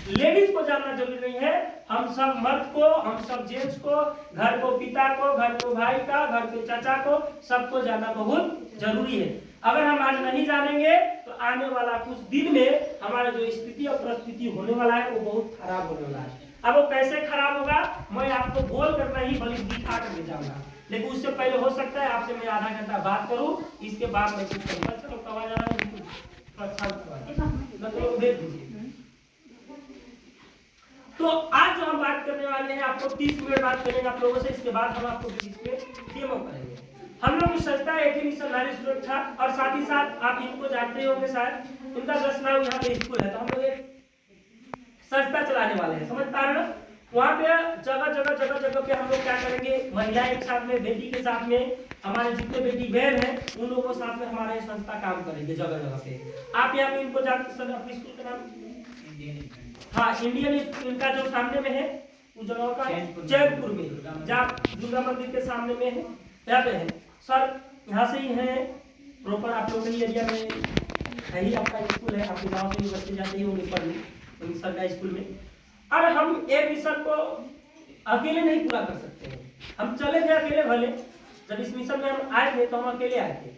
Ladies को जानना जरूरी नहीं है, हम सब मर्द को, हम सब जेंट्स को, घर को पिता को, घर को भाई का, घर के चाचा को, सबको जानना बहुत जरूरी है। अगर हम आज नहीं जानेंगे तो आने वाला कुछ दिन में हमारा जो स्थिति और परिस्थिति होने वाला है वो बहुत खराब होने वाला है। अब वो कैसे खराब होगा मैं आपको बोल कर नहीं बल्कि दिखा कर ले जाऊंगा, लेकिन उससे पहले हो सकता है आपसे मैं आधा घंटा बात करूं, इसके बाद मैं कुछ कहूंगा। चलो कवा जा रहा है देख दीजिए। तो आज जो हम बात करने वाले हैं, आपको 30 मिनट बात करेंगे आप लोगों से, इसके बाद हम आपको इसमें डेमो करेंगे। हम लोग की संस्था एक ही मिशन नारी सुरक्षा, और साथ ही साथ आप इनको जानते होंगे शायद, इनका 10 नाम यहाँ पे स्कूल है, तो हम लोग एक संस्था चलाने वाले हैं, समझ पा रहे हैं? वहाँ पे जगह पे हम लोग क्या करेंगे, महिलाएं एक साथ में, बेटी के साथ में, हमारे जितने बेटी बहन हैं उन लोगों के साथ में हमारे संस्था काम करेंगे जगह जगह पे। आप यहाँ पे इनको जानते हैं, अपने स्कूल का नाम हाँ इंडियन, इनका जो सामने में है उस जगह का जयपुर में, जहाँ दुर्गा मंदिर के सामने में है, यहाँ पे है सर। यहाँ से ही है प्रॉपर, आप लोग के एरिया में है ही आपका स्कूल है, आपके गाँव से बच्चे जाते ही होंगे पढ़ने सरकारी स्कूल में। और हम एक मिशन को अकेले नहीं पूरा कर सकते हैं, हम चले थे अकेले भले, जब इस मिशन में हम आए थे तो हम अकेले आए थे।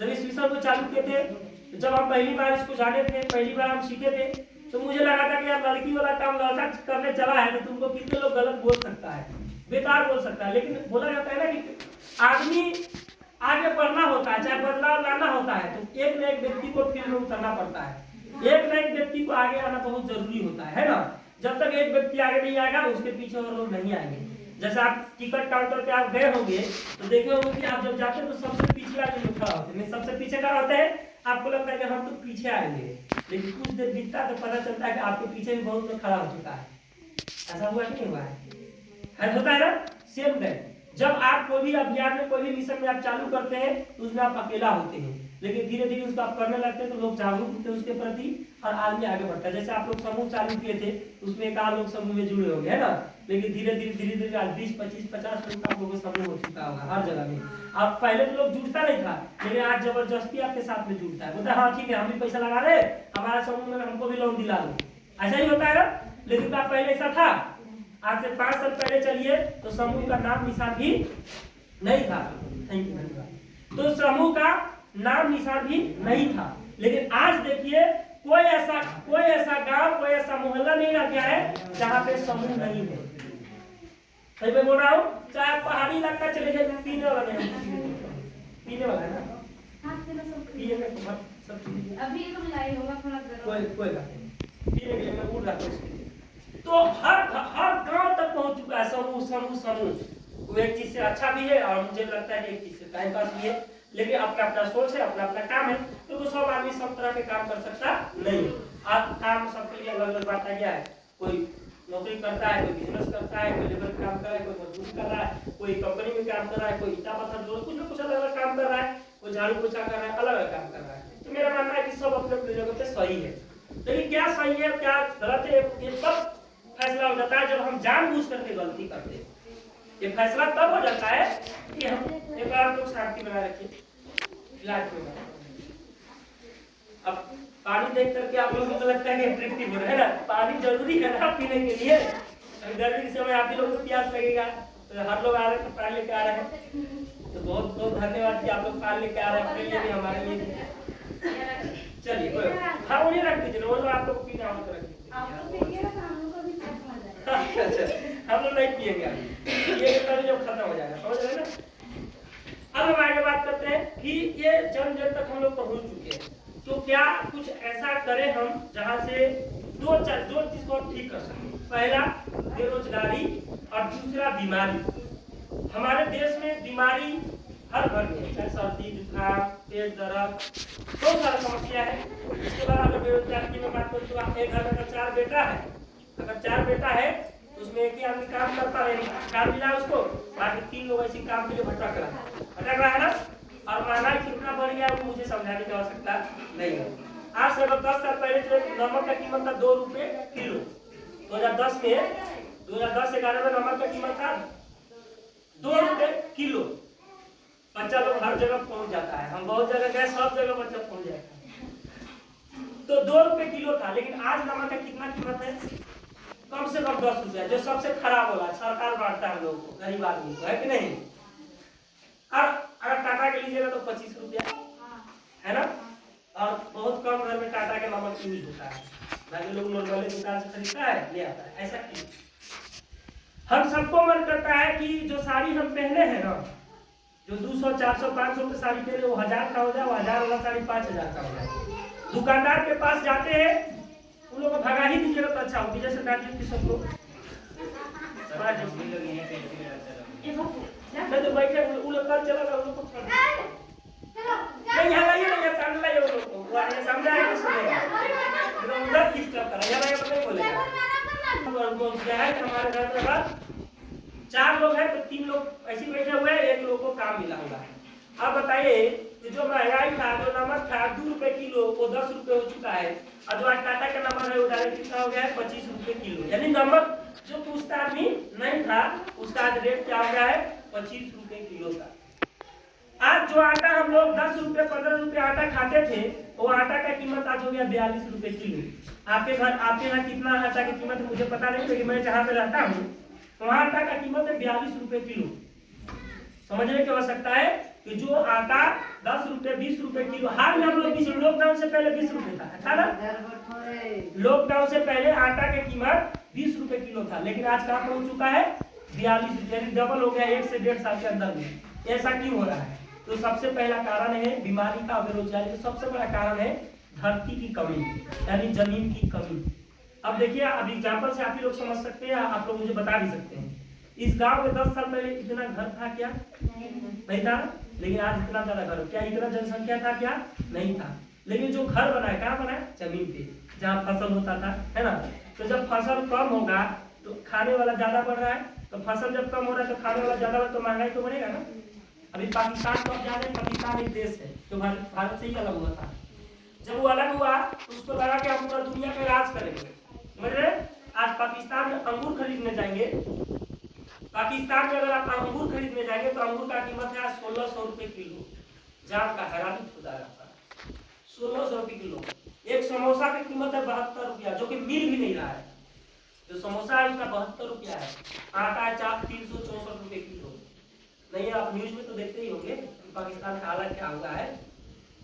जब इस मिशन को चालू किए थे, जब हम पहली बार इसको जाने थे, पहली बार हम सीखे थे, तो मुझे लगा था कि यार लड़की वाला काम लड़का करने चला है तो तुमको कितने लोग गलत बोल सकता है, बेकार बोल सकता है। लेकिन बोला जाता है ना कि आदमी आगे बढ़ना होता है, चाहे बदलाव लाना होता है, तो एक न एक व्यक्ति को फील्ड में उतरना पड़ता है, एक न एक व्यक्ति को आगे आना बहुत जरूरी होता है ना। जब तक एक व्यक्ति आगे नहीं आएगा उसके पीछे और लोग नहीं आएंगे। जैसे आप टिकट काउंटर पे आप गए होंगे तो देखे होंगे कि आप जब जाते हैं तो सबसे पिछला जो खड़ा होते हैं, सबसे पीछे खड़ा होते हैं, आपको लगता है कि हम तो पीछे आएंगे, लेकिन कुछ देर बीतता है तो पता चलता है कि आपके पीछे भी बहुत लोग खड़ा हो चुका है। ऐसा हुआ कि नहीं हुआ है? होता है ना। सेम दैट, जब आप कोई भी अभियान में, कोई भी मिशन में आप चालू करते हैं तो उसमें आप अकेला होते हैं, लेकिन धीरे धीरे उसको आप करने लगते हैं तो लोग जागरूक होते हैं उसके प्रति और आदमी आगे बढ़ता है। जैसे आप लोग समूह चालू किए थे, उसमें एक आध लोग समूह में जुड़े होंगे, है ना, लेकिन धीरे धीरे आज 20, 25, 50 लोग आप लोगों का समूह हो चुका होगा हर जगह में। अब पहले तो लोग जुड़ता नहीं था, लेकिन आज जबरदस्ती आपके साथ में जुड़ता है, बोलता है हाँ ठीक है हम भी पैसा लगा रहे, हमारा समूह में हमको भी लोन दिला दो, ऐसा ही होता है ना। लेकिन आप पहले ऐसा था, आज से 5 साल पहले चलिए तो समूह का नाम निशान भी नहीं था। थैंक यू, धन्यवाद। तो समूह का नाम निशान भी नहीं था, लेकिन आज देखिए कोई ऐसा गांव, कोई ऐसा मोहल्ला नहीं रह गया है जहां पे समूह नहीं है। सही में बोल रहा हूँ, चाहे पहाड़ी इलाका चले जाए, पीने वाला नहीं, पीने वाला है ना, पिए में सब अभी तो लाई होगा थोड़ा, कोई बात नहीं, पीने के लिए मैं उड़ रहा हूँ। तो हर गांव तक पहुंच चुका है समूह। वो एक चीज से अच्छा भी है और मुझे लगता है कि एक चीज से टाइम पास भी है, लेकिन अपना अपना सोच है, अपना अपना काम है, तो वो सब आदमी सब तरह के काम कर सकता नहीं। आज काम सबके लिए अलग अलग बांटा गया है, कोई नौकरी करता है, कोई बिजनेस करता है, कोई लेबर काम कर रहा है, कोई मजदूरी कर रहा है, कोई कंपनी में काम कर रहा है, कोई ईटा पत्थर जोड़ कुछ ना कुछ अलग अलग काम कर रहा है, कोई झाड़ू पोछा कर रहा है, अलग अलग काम कर रहा है। तो मेरा मानना है कि सब अपने अपने जगह पे सही है, लेकिन क्या सही है क्या गलत है ये सब फैसला हो जाता है जब हम जानबूझ करके गलती करते हैं। ये फैसला तब हो जाता है कि हम एक बार लोग शांति बनाए रखें इलाज में। अब पानी देख करके आप लोगों को लगता है कि अट्रैक्टिव हो रहा है ना, पानी जरूरी है ना पीने के लिए। गर्मी के समय आप ही लोगों को प्यास लगेगा, तो हर लोग आ रहे हैं, पानी लेके आ रहे हैं, तो बहुत बहुत धन्यवाद कि आप लोग पानी लेके आ रहे हैं, अपने लिए भी हमारे लिए भी। चलिए हाँ उन्हें रख दीजिए, वो आप लोग पीना हो तो रख दीजिए। अच्छा हम लोग नहीं पिएंगे अभी, ये तभी जब खत्म हो जाएगा, समझ रहे ना। अब हम आगे बात करते हैं कि ये जन तक हम लोग पहुंच चुके हैं, तो क्या कुछ ऐसा करें हम जहां से दो चीज को ठीक कर सकें। पहला बेरोजगारी और दूसरा बीमारी। हमारे देश में बीमारी हर घर में, चाहे सर्दी जुकाम पेट दर्द बहुत सारी समस्या है। इसके बाद अगर बेरोजगारी की मैं बात करूँ तो आप एक घर में अगर 4 बेटा है, अगर 4 बेटा है तो उसमें एक ही आदमी काम करता है, काम मिला उसको, बाकी 3 लोग ऐसे काम के लिए भटक रहा है ना। और महंगाई कितना बढ़ गया है वो मुझे समझाने की आवश्यकता नहीं है। आज से अगर 10 साल पहले जो नमक का कीमत था 2 रुपए किलो, 2010 में 2010-11 में नमक का कीमत था 2 रुपए किलो। बच्चा लोग हर जगह पहुंच जाता है, हम बहुत जगह गए, सब जगह बच्चा पहुंच जाता है। तो 2 रुपए किलो था, लेकिन आज नमक का कितना कीमत है? कम से कम 10 रुपया, जो सबसे खराब होला। सरकार बांटता है हम लोग को, गरीब आदमी को, है कि नहीं? और अगर टाटा के लीजिएगा तो 25 रुपया, है ना? और बहुत कम घर में टाटा के नमक यूज होता है, बाकी लोग नॉर्मली दुकान से खरीदता है, ले आता है। ऐसा क्यों? हम सबको मन करता है कि जो साड़ी हम पहने हैं ना, जो 200, 400, 500 की साड़ी पहने, वो 1000 का हो जाए, वो 1000 वाला साड़ी 5000 का हो जाए। दुकानदार के पास जाते हैं, उन लोगों को भगा ही दीजिएगा तो अच्छा होगी, जैसे डांटिए कि सब लोग नहीं तो बैठे उन लोग कर चला उन लोग को नहीं यहाँ लाइए ना, यहाँ सामने लाइए उन लोग को, वो ये समझा है कि सुनेगा, उधर डिस्टर्ब कर यहाँ लाइए तो नहीं बोलेगा। क्या है कि हमारे घर में बस 4 लोग हैं, तो 3 लोग ऐसे बैठे हुए हैं, 1 लोग को काम मिला हुआ है। अब बताइए कि जो महंगाई था, जो नमक था 2 रुपए किलो, वो 10 रुपए हो चुका है, और जो आज टाटा का नमक है वो डायरेक्ट कितना हो गया है? 25 रुपए किलो। यानी नमक जो पूछता आदमी नहीं था, उसका आज रेट क्या हो गया है? 25 रुपए किलो का। आज जो आटा हम लोग 10 रुपए 15 रुपए आटा खाते थे, वो आटा का कीमत आज हो गया 42 रुपए किलो। आपके घर, आपके यहाँ कितना आटा की कीमत मुझे पता नहीं, क्योंकि मैं जहाँ पे रहता हूँ वहाँ आटा का कीमत है 42 रुपए किलो। समझने की आवश्यकता है कि जो आटा 10 रुपए 20 रुपए किलो, हाल में हम लोग लॉकडाउन से पहले 20 रुपए था, अच्छा ना? लॉकडाउन से पहले आटा की कीमत 20 रुपए किलो था, लेकिन आज कहाँ पहुंच चुका है? 42 रुपए, यानी डबल हो गया 1 से 1.5 साल के अंदर में। ऐसा क्यों हो रहा है? तो सबसे पहला कारण है बीमारी का, बेरोजगारी का सबसे बड़ा कारण है धरती की कमी, यानी जमीन की कमी। अब देखिए, अब एग्जाम्पल से आप ही लोग समझ सकते हैं, आप लोग मुझे बता भी सकते हैं। इस गांव में 10 साल पहले इतना घर था क्या? नहीं था। लेकिन आज इतना ज्यादा घर, क्या इतना जनसंख्या था क्या? नहीं था। लेकिन जो घर बना है, कहाँ बना है? जमीन पे, जहाँ फसल होता था, है ना? तो जब फसल कम होगा तो खाने वाला ज्यादा बढ़ रहा है, तो फसल जब कम हो रहा है तो खाने वाला ज्यादा बढ़, तो महंगाई तो बढ़ेगा ना। अभी पाकिस्तान को जाने, पाकिस्तान एक देश है जो भारत से ही अलग हुआ था। जब वो अलग हुआ तो उसको लगा कि हम पूरा दुनिया पे राज करेंगे, समझ रहे? आज पाकिस्तान में अंगूर खरीदने जाएंगे, पाकिस्तान में अगर आप अंगूर खरीदने जाएंगे तो अंगूर का कीमत है 1600 रुपए किलो। जान का हैरानी खुदा रहता है, 1600 रुपए किलो। एक समोसा की कीमत है 72 रुपया, जो कि मिल भी नहीं रहा है। जो समोसा है उसका 72 रुपया है। आटा है 364 रुपए किलो। नहीं, आप न्यूज में तो देखते ही होंगे पाकिस्तान का हालत क्या हुआ है।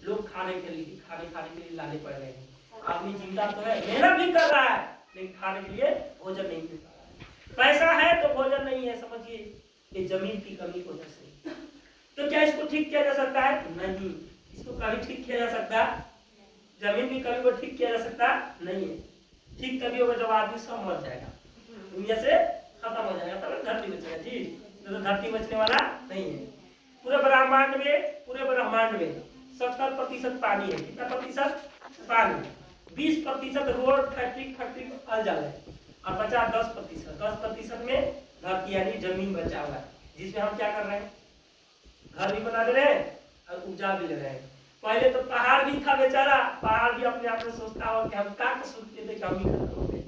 लोग खाने के लिए लाने पड़ रहे हैं। आदमी जिंदा तो है, मेहनत भी कर रहा है, लेकिन खाने के लिए भोजन नहीं मिल पा रहा है। पैसा है तो भोजन नहीं है, समझिए ये जमीन की कमी की वजह से। तो क्या इसको ठीक किया जा सकता है? नहीं, इसको कभी ठीक किया जा सकता? जमीन की कमी को ठीक किया जा सकता नहीं है। ठीक तभी होगा जब आदमी सब मर जाएगा, दुनिया से खत्म हो जाएगा, तब धरती बचेगा। जी, तो धरती बचने वाला नहीं है। पूरे ब्रह्मांड में 70% पानी है। कितना प्रतिशत? पानी। 20% रोड, फैक्ट्री अल है, और बचा 10%। 10% में धरती यानी जमीन बचा हुआ है, जिसमें हम क्या कर रहे हैं? घर भी बना दे रहे हैं और उपजा भी ले रहे हैं। पहले तो पहाड़ भी था बेचारा, पहाड़ भी अपने आप में सोचता हो कि हम क्या सोचते थे कि हम ही खत्म हो गए।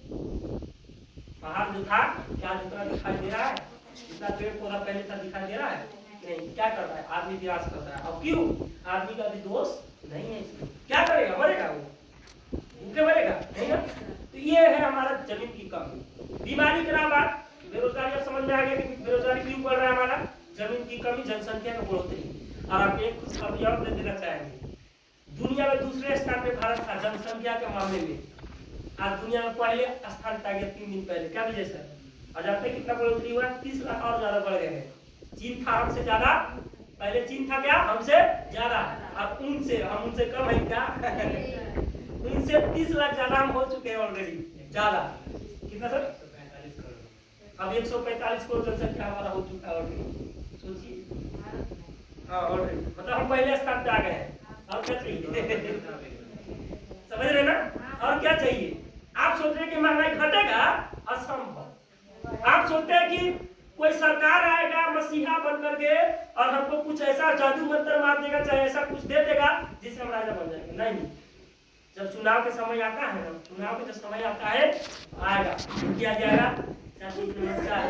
पहाड़ जो था क्या जितना दिखाई दे रहा है, जितना पेड़ पौधा पहले था दिखाई दे रहा है नहीं। क्या कर रहा है? आदमी विनाश कर रहा है। और क्यों? आदमी का भी दोष नहीं है इसमें। क्या करेगा? मरेगा, वो भूखे मरेगा नहीं ना। तो ये है हमारा जमीन की कमी। बीमारी के अलावा बेरोजगारी, अब समझ में आ गया कि बेरोजगारी क्यों बढ़ रहा है हमारा? जमीन की कमी, जनसंख्या में बढ़ोतरी। और आप एक खुशखबरी और दे देना चाहेंगे, दुनिया में दूसरे स्थान पे भारत था जनसंख्या के मामले में। आज दुनिया में पहले स्थान पे आ गया 3 दिन पहले। क्या वजह से? और जानते हैं कितना बढ़ोतरी हुआ? 30 लाख और ज्यादा बढ़ गए हैं। चीन था हमसे ज्यादा, पहले चीन था क्या? हमसे ज्यादा। अब हम उनसे कम है क्या? उनसे 30 लाख ज्यादा हम हो चुके हैं ऑलरेडी, ज्यादा। कितना सर? अब 145 करोड़ जनसंख्या हमारा हो चुका है ऑलरेडी। सोचिए, हाँ ऑलरेडी, मतलब हम पहले स्थान पे आ गए हैं। और क्या चाहिए? समझ रहे ना? और क्या चाहिए? आप सोच रहे हैं कि महंगाई घटेगा? असंभव। आप सोचते हैं कि कोई सरकार आएगा मसीहा बन करके और हमको कुछ ऐसा जादू मंत्र मार देगा, चाहे ऐसा कुछ दे देगा जिससे हम राजा बन जाएंगे। नहीं, जब चुनाव के समय आता है ना, चुनाव का जब समय आता है आएगा, किया जाएगा नमस्कार,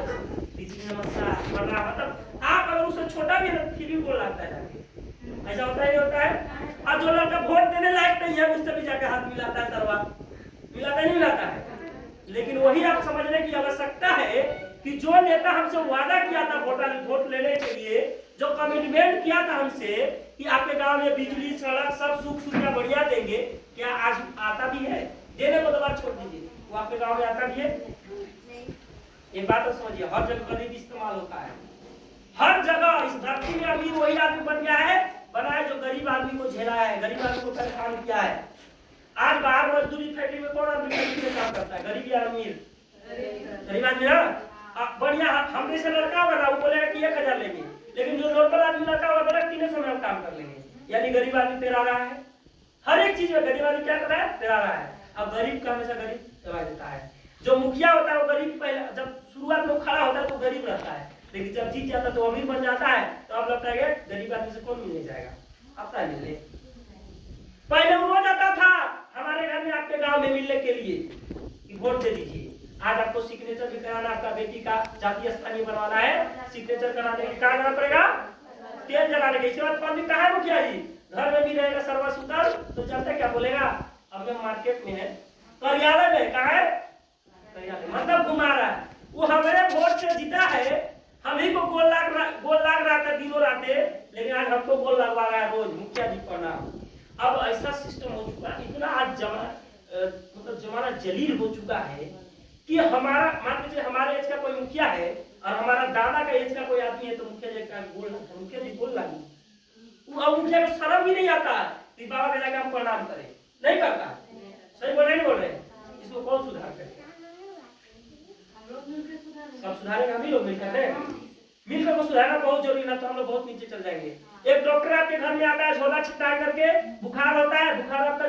नमस्कार, मतलब आप अगर उससे छोटा भी फिर भी बोल आता है, ऐसा होता है नहीं होता है? और जो लड़का वोट देने लायक नहीं है उससे भी जाकर हाथ मिलाता है, सरवा मिलाता नहीं मिलाता है। लेकिन वही आप समझने की आवश्यकता है कि जो नेता हमसे वादा किया था वोट लेने के लिए, जो कमिटमेंट किया था हमसे कि आपके गांव में बिजली सड़क सब सुख सुविधा बढ़िया देंगे, क्या आज आता भी है? देने को तो बात छोड़ दीजिए, वो आपके गांव में आता भी है? एक बात तो समझिए, हर जगह गरीब इस्तेमाल होता है, हर जगह इस धरती में अमीर वही आदमी बन गया है बना है जो गरीब आदमी को झेला है, गरीब आदमी को परेशान किया है। आज बाहर मजदूरी फैक्ट्री में कौन आदमी गरीब में काम करता है, गरीब या अमीर? गरीब आदमी ना। बढ़िया हम जैसे लड़का बना वो बोलेगा कि 1000 लेंगे, लेकिन जो नॉर्मल आदमी लड़का होगा बोलेगा 300 में हम काम कर लेंगे। यानी गरीब आदमी पेरा रहा है, हर एक चीज में गरीब आदमी क्या कर रहा है? पेरा रहा है। अब गरीब का हमेशा गरीब दबा देता है। जो मुखिया होता है वो गरीब पहले जब शुरुआत में खड़ा होता है तो गरीब रहता है, लेकिन जब जीत जाता है तो अमीर बन जाता है। तो अब लगता है गरीब आदमी से कौन मिलने जाएगा? अपना मिलने। पहले वो रोज आता था हमारे घर में आपके गांव में मिलने के लिए कि वोट दे दीजिए, आज आपको सिग्नेचर भी कराना, आपका बेटी का जातीय स्थानीय बनवाना है, सिग्नेचर कराने के लिए कहाँ जाना पड़ेगा? तेल जलाने के। इसके बाद पंडित कहा है मुखिया जी? घर में भी रहेगा सर्वा सुंदर, तो जनता क्या बोलेगा? अब हम मार्केट में है, कार्यालय में कहा है? मतलब घुमा रहा है। वो हमारे वोट से जीता है, हम ही को गोल लाग रहा था दिनों रातें, लेकिन आज हमको गोल लगवा रहा है रोज मुखिया जी का नाम। अब ऐसा सिस्टम हो चुका है, इतना आज जमाना जलील हो चुका है कि हमारा मान लीजिए हमारे एज का कोई मुखिया है और हमारा दादा का एज का कोई आदमी है तो मुखिया जी का मुखिया जी बोल लगी, वो मुखिया को शर्म भी नहीं आता कि बाबा के जाकर हम प्रणाम करें, नहीं करता। सही बोल रहे नहीं बोल रहे? इसको कौन सुधार करेगा? सब सुधारेगा हम ही लोग मिलकर, मिलकर को सुधारना बहुत जरूरी है, तो हम लोग बहुत नीचे चल जाएंगे। एक डॉक्टर आपके घर में आता है, झोला छिटा करके, बुखार होता है, बुखार आपका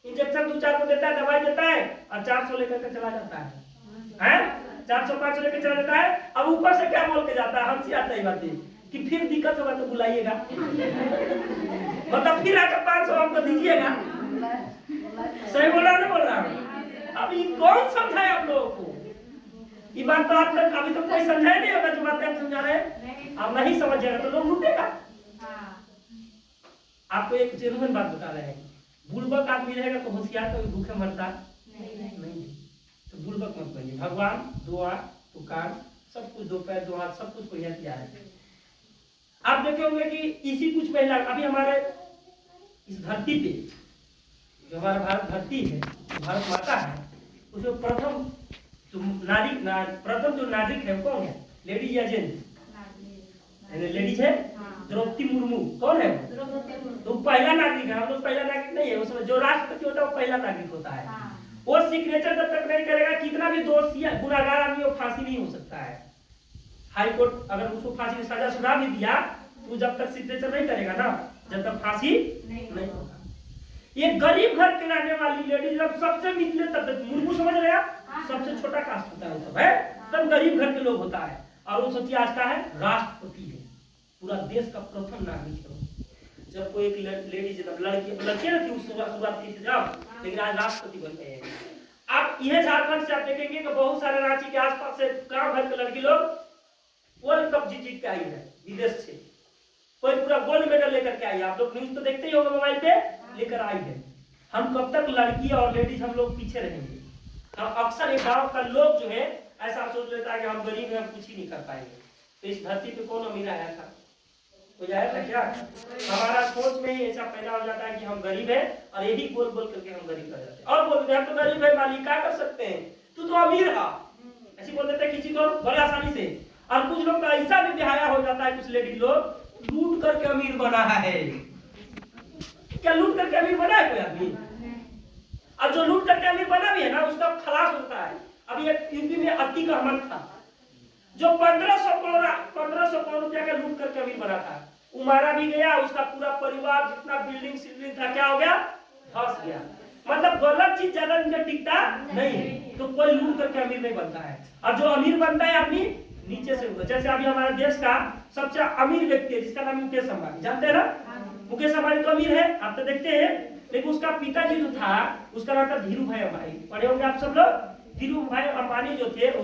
इंजेक्शन 2-4 को देता है, दवाई देता है और 400 लेकर के चला जाता है, हैं? 400-500 लेकर चला जाता है। अब ऊपर से क्या बोल के जाता है? हमसे आता ही बातें कि फिर दिक्कत होगा तो बुलाइएगा, मतलब फिर आकर 500 हमको दीजिएगा। सही बोल रहा नहीं बोल रहा? अभी कौन समझाए आप लोगों को? ये बात तो आप तक अभी तो कोई समझाया नहीं होगा, जो बात आप समझा रहे हैं। आप नहीं समझिएगा तो लोग लूटेगा। आपको एक जेन्युइन बात बता रहे हैं, बुड़बक आदमी रहेगा तो होशियार कभी भूखे मरता नहीं। तो बुड़बक मत बनिए। भगवान दुआ पुकार सब कुछ, दो पैर दो हाथ सब कुछ बढ़िया किया है। आप देखे होंगे कि इसी कुछ पहला अभी हमारे इस धरती पे जो हमारा भारत धरती है, भारत माता है, उसमें प्रथम जो नागरिक है कौन है? लेडीज या जेंट्स? लेडीज है द्रौपदी मुर्मू। कौन है? तो पहला नागरिक है। हम लोग पहला नागरिक नहीं है, उसमें जो राष्ट्रपति होता है वो पहला नागरिक होता है। वो सिग्नेचर जब तक नहीं करेगा, कितना भी दोषी गुनाहगार आदमी हो फांसी नहीं हो सकता है। हाई कोर्ट अगर उसको फांसी की सजा सुना भी दिया तो जब तक सिग्नेचर नहीं करेगा ना, जब तक फांसी नहीं होगा। ये गरीब घर के रहने वाली लेडीज जब सबसे निचले तक मुर्मू समझ रहे हैं, सबसे छोटा कास्ट होता है सब है, तब गरीब घर के लोग होता है। और वो सोचिए आज का है राष्ट्रपति है, पूरा देश का प्रथम नागरिक है। जब कोई एक लेडीज लड़की ना थी उस शुरुआत की जब, लेकिन आज राष्ट्रपति बन गए हैं। आप यह झारखंड से आप देखेंगे कि बहुत सारे रांची के आसपास से गांव घर के लड़की लोग वर्ल्ड कप जीत के आई है विदेश से, कोई पूरा गोल्ड मेडल लेकर के आई है। आप लोग न्यूज तो देखते ही होंगे मोबाइल पे, लेकर आई है। हम कब तक लड़की और लेडीज हम लोग पीछे रहेंगे? अक्सर एक गांव का लोग जो है ऐसा सोच लेता है कि हम गरीब हैं, हम कुछ ही नहीं कर पाएंगे। तो इस धरती पे कौन अमीर आया था? कोई आया था क्या? हमारा सोच में ही ऐसा पैदा हो जाता है कि हम गरीब हैं और यही बोल बोल करके हम गरीब कर जाते हैं और बोलते हैं हम तो गरीब है मालिक, क्या कर सकते हैं, तू तो अमीर है, ऐसे बोल देते हैं किसी को बड़े आसानी से। और कुछ लोग का ऐसा भी बेहाया हो जाता है, कुछ लेडीज लोग लूट करके अमीर बना है। क्या लूट करके अमीर बना है कोई आदमी? और जो लूट करके अमीर बना भी है ना, उसका खलास होता है। अभी एक यूपी में अतीक अहमद था जो 1500 करोड़ रुपया का लूट करके अमीर बना था। वो मारा भी गया, उसका पूरा परिवार जितना बिल्डिंग सिल्डिंग था क्या हो गया? धस गया। मतलब गलत चीज ज्यादा दिन टिकता नहीं है। तो कोई लूट करके अमीर नहीं बनता है, और जो अमीर बनता है आदमी नीचे से होगा। जैसे अभी हमारे देश का सबसे अमीर व्यक्ति है जिसका नाम मुकेश अंबानी, जानते हैं ना? मुकेश अंबानी तो अमीर है, आप तो देखते हैं, लेकिन उसका पिताजी जो था उसका नाम था धीरू भाई अंबानी। पढ़े होंगे आप सब लोग। धीरू भाई अंबानी जो थे